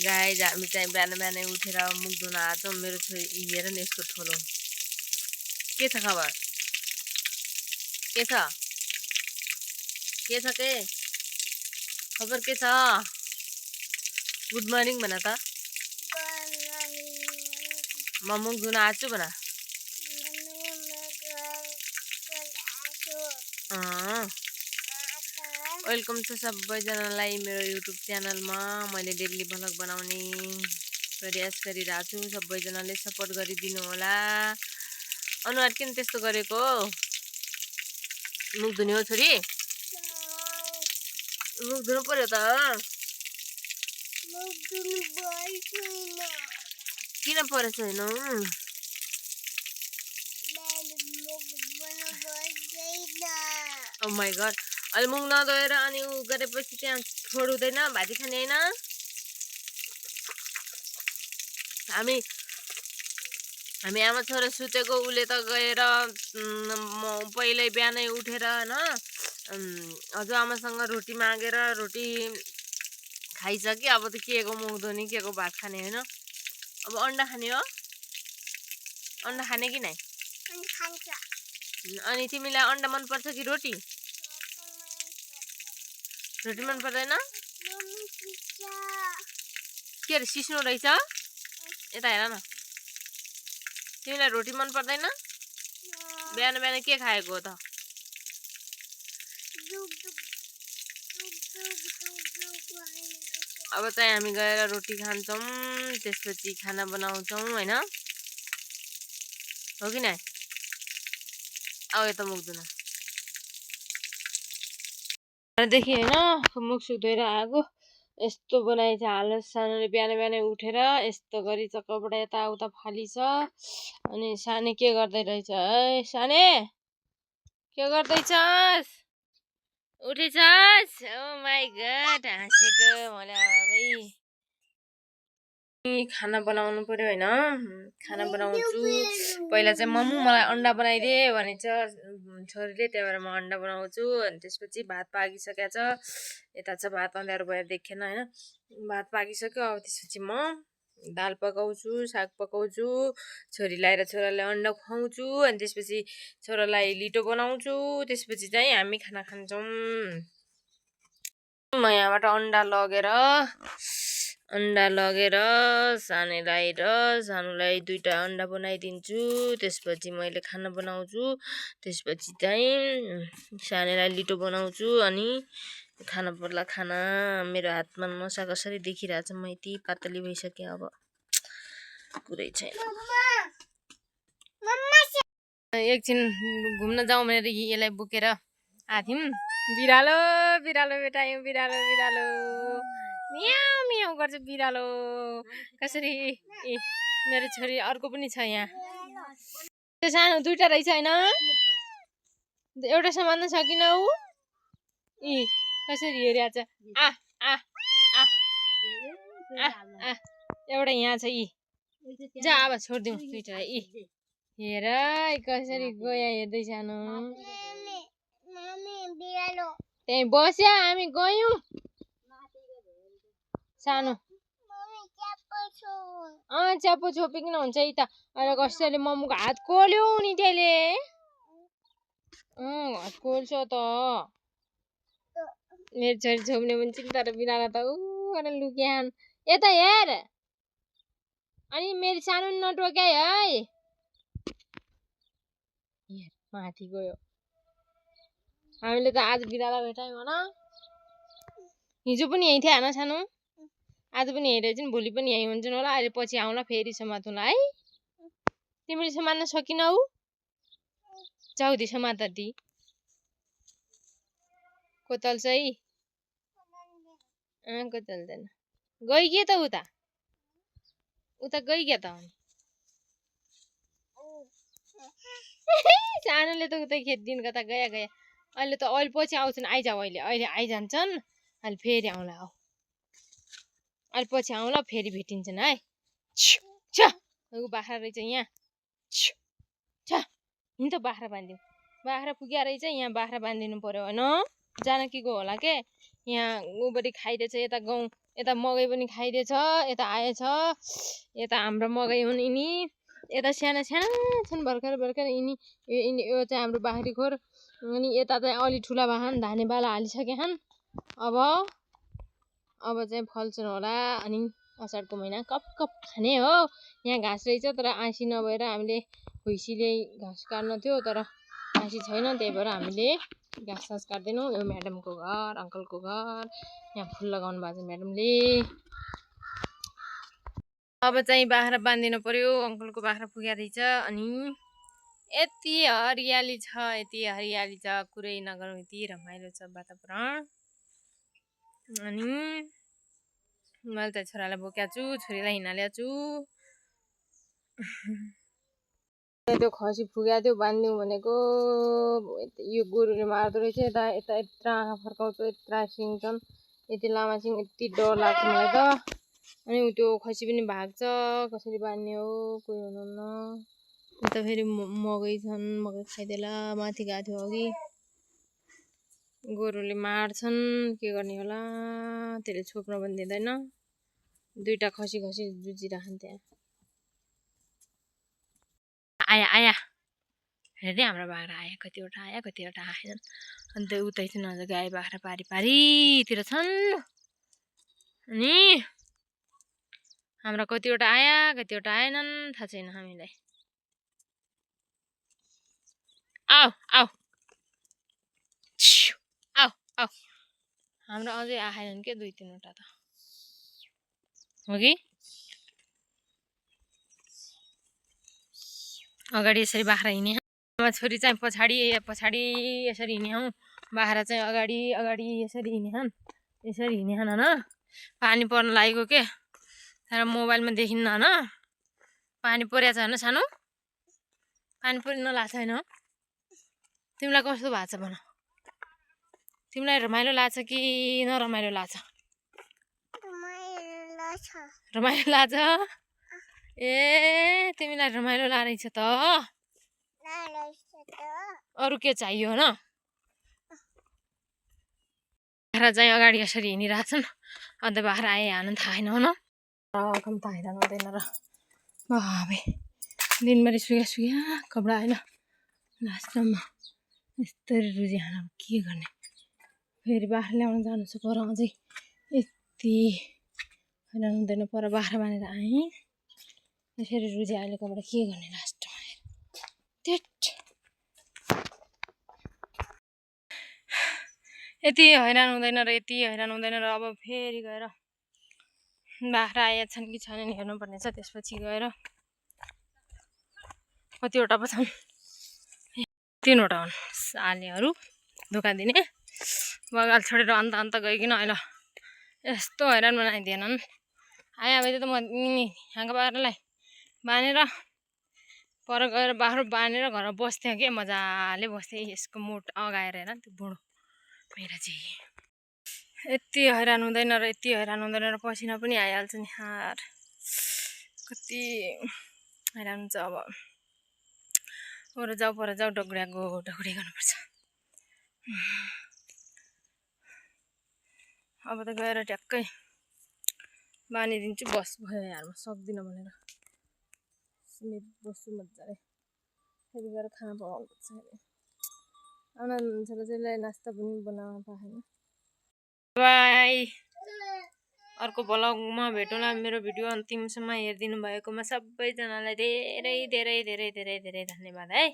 Guys हामी चाहिँ बिहानै उठेर मुख धुन आछौँ। मेरो छोरी हेर न यसको ठुलो के छ खबर के छ के खबर के छ गुड मर्निङ भन त म मुख धुन आछु भन वेलकम छ सबैजनालाई मेरो युट्युब च्यानलमा। मैले डेली भ्लग बनाउने प्रयास गरिरहेको छु। सबैजनाले सपोर्ट गरिदिनु होला। अनुहार किन त्यस्तो गरेको मुख धुने हो छोरी मुख धुनु पर्यो त किन परेको छैन ओ माय गॉड अहिले मुख नधोएर अनि उ गरेपछि त्यहाँ छोड्दैन भाजी खाने हैन। हामी आमा छोरा सुतेको उले त गएर पहिल्यै बिहानै उठेर हैन हजुरआमासँग रोटी मागेर रोटी खाइसक्यो। अब त के को मुख धुने के को भात खाने हैन। अब अन्डा खाने हो अन्डा खाने कि नै अनि तिमीलाई अन्डा मन पर्छ कि रोटी रोटी मन पर्दैन के रे सिस्नो रहेछ यता हेर न तिमीलाई रोटी मन पर्दैन बिहान के खाएको त अब चाहिँ हामी गएर रोटी खान्छौँ त्यसपछि खाना बनाउँछौँ हैन हो कि नै आऊ यता मुख धुन देखि हैन मुख सुख धोएर आएको यस्तो बनाएछ हाल सानोले बिहानै उठेर यस्तो गरी चक्कबाट यताउता फालिछ। अनि साने के गर्दै रहेछ है साने के गर्दैछस् उठेछस् ओ माय गॉड हाँसेको मैले आबै खाना बनाउनु पर्यो हैन खाना बनाउँछु। पहिला चाहिँ मम्मी मलाई अन्डा बनाइदे भनेछ छोरीले त्यही भएर म अन्डा बनाउँछु। अनि त्यसपछि भात पाकिसकेको छ यता चाहिँ भात अँध्यारो भएर देखेन हैन भात पाकिसक्यो। अब त्यसपछि म दाल पकाउँछु साग पकाउँछु छोरीलाई र छोरालाई अन्डा खुवाउँछु। अनि त्यसपछि छोरालाई लिटो बनाउँछु त्यसपछि चाहिँ हामी खाना खान्छौँ। म यहाँबाट अन्डा लगेर सानुलाई दुईटा अन्डा बनाइदिन्छु। त्यसपछि मैले खाना बनाउँछु त्यसपछि चाहिँ सानेलाई लिटो बनाउँछु अनि खाना पर्ला खाना। मेरो हातमा नसा कसरी देखिरहेछ म यति पातली भइसके अब कुरै छैन। एकछिन घुम्न जाउँ भनेर यसलाई बोकेर आथ्यौं। बिरालो भेटायौँ बिरालो मियाउ मियाउ गर्छ बिरालो कसरी मेरो छोरी अर्को पनि छ यहाँ त्यो सानो दुईटा रहेछ हैन एउटा समात्न सकिन उ कसरी हेरिरहेछ आ आ आ एउटा यहाँ छ जा अब छोड्दिउँ दुईटालाई हेर कसरी गयो हेर्दै सानो त्यही बस्या हामी गयौँ सानो च्यापो छोपिकन हुन्छ है त अहिले कसैले मम्मीको हात कोल्यो नि त्यसले हात कोल्छ त मेरो छोरी छोप्ने पनि चिन्ता र बिरालो त लुक्यान यता हेर अनि मेरो सानो नटोक्या है माथि गयो। हामीले त आज बिरालो भेटायौँ होइन हिजो पनि यही थियो होइन सानो आज पनि यही रहेछन् भोलि पनि यही हुन्छन् होला। अहिले पछि आउँला फेरि समातौँला है तिमीले समात्न सकिनौ जाउदी समात दी कोतल्छ है कोतल्दैन गइगे त उता गइगे त सानोले त उतै खेद्दिन कता गया अहिले त अहिले पछि आउँछन् आइजाऊ अहिले आइजान्छन् अहिले फेरि आउँला हो अहिले पछि आउँला फेरि भेटिन्छन् है बाख्रा रहेछ यहाँ हिँड त बाख्रा बाँधिदिउँ बाख्रा पुग्या रहेछ यहाँ बाख्रा बाँधिदिनु पर्यो होइन जानकीको होला के यहाँ गोबरी खाइरहेछ यता यता मकै पनि खाइदिएछ यता आएछ यता हाम्रो मकै हुन् यिनी यता साना साना छन् भर्खर भर्खर यिनी यो चाहिँ हाम्रो बाख्री खोर अनि यता चाहिँ अलि ठुला भएछन् धाने बाला हालिसके छन् अब चाहिँ फल्छन् होला अनि असारको महिना कप कप खाने हो यहाँ घाँस रहेछ तर आँसी नभएर हामीले भैँसीले घाँस काट्न थियो तर आँसी छैन त्यही भएर हामीले घाँस सास काट्दैनौँ यो म्याडमको घर अङ्कलको घर यहाँ फुल लगाउनु भएको छ म्याडमले अब चाहिँ बाख्रा बाँधिनु पर्यो अङ्कलको बाख्रा पुगेको रहेछ अनि यति हरियाली छ कुरै नगरौँ यति रमाइलो छ वातावरण अनि मैले त छोरालाई बोकेको छु छोरीलाई हिँडालेको छु त्यो खसी फुगेको थियो बाँधिदिउँ भनेको यो गोरुले मार्दो रहेछ यता यता यत्रो आँखा फर्काउँछ यत्रो सिङ छन् यति लामा सिङ यति डर लाग्छ मलाई त अनि त्यो खसी पनि भाग्छ कसरी बाँध्ने हो कोही हुनुहुन्न उता फेरि मकै छन् मकै खाइदेला माथि गएको थियो अघि गोरुले मार्छन् के गर्ने होला त्यसले छोप्न पनि दिँदैन दुईटा खसी जुझिराखन् त्यहाँ आया हेर्दै हाम्रो बाख्रा आयो कतिवटा आएनन् अन्त उतै चाहिँ नजर गाई बाख्रा पारीतिर छन् अनि हाम्रा कतिवटा कतिवटा आएनन् थाहा छैन हामीलाई आऊ हाम्रो अझै आएनन् के 2-3वटा त हो कि अगाडि यसरी बाख्रा हिँड्ने छोरी चाहिँ पछाडि यसरी हिँड्ने हौ बाख्रा चाहिँ अगाडि यसरी हिँड्ने हन् होइन पानी पर्न लागेको के तर मोबाइलमा देखिन्न होइन पानी परेको छ होइन सानो पानी परिन लाग्छ होइन तिमीलाई कस्तो भएको छ भन तिमीलाई रमाइलो लाग्छ कि नरमाइलो लाग्छ रमाइलो लाग्छ ए तिमीलाई रमाइलो लाग्छ त अरू के चाहियो न बाख्रा चाहिँ अगाडि यसरी हिँडिरहेछन् अन्त बाख्रा आइहाल्नु थाहा छैन न रकम त आइरहनु हुँदैन र बाबे दिनभरि सुया कपडा होइन लास्टमा यस्तरी रुजी खान के गर्ने फेरि बाख्रा ल्याउन जानु छ पर अझै यति हैरान हुँदैन पर बाख्रा बाँधेर आएँ यसरी रुजी अहिले कपडा के गर्ने लास्टमा यति हैरान हुँदैन र अब फेरि गएर बाख्रा आएका छन् कि छैनन् हेर्नुपर्ने छ त्यसपछि गएर कतिवटा पो छन् 3वटा हुन् आलेहरू धोका दिने बगाल छोडेर अन्त गइकन अहिले यस्तो हैरान बनाइदिएनन् आए अब त म यहाँको बाख्रालाई बाँधेर पर गएर बाख्रा बाँधेर घरमा बस्थेँ के मजाले बस्थेँ यसको मुट अगाएर हेर त्यो बुढो मेरा चाहिँ यति हैरान हुँदैन र पसिना पनि आइहाल्छ नि हार कति हैरान हुन्छ अब पर जाऊ डगुडा गर्नुपर्छ अब त गएर ट्याक्कै बाँधिदिन्छु बस भयो यार म सक्दिनँ भनेर बस्छु मजाले फेरि गएर खाना पकाउनु पर्छ आउन छोराछोरीलाई नास्ता पनि बनाउन पाएन बाई अर्को भ्लगमा भेटौँला मेरो भिडियो अन्तिमसम्म हेरिदिनु भएकोमा सबैजनालाई धेरै धेरै धेरै धेरै धेरै धन्यवाद है।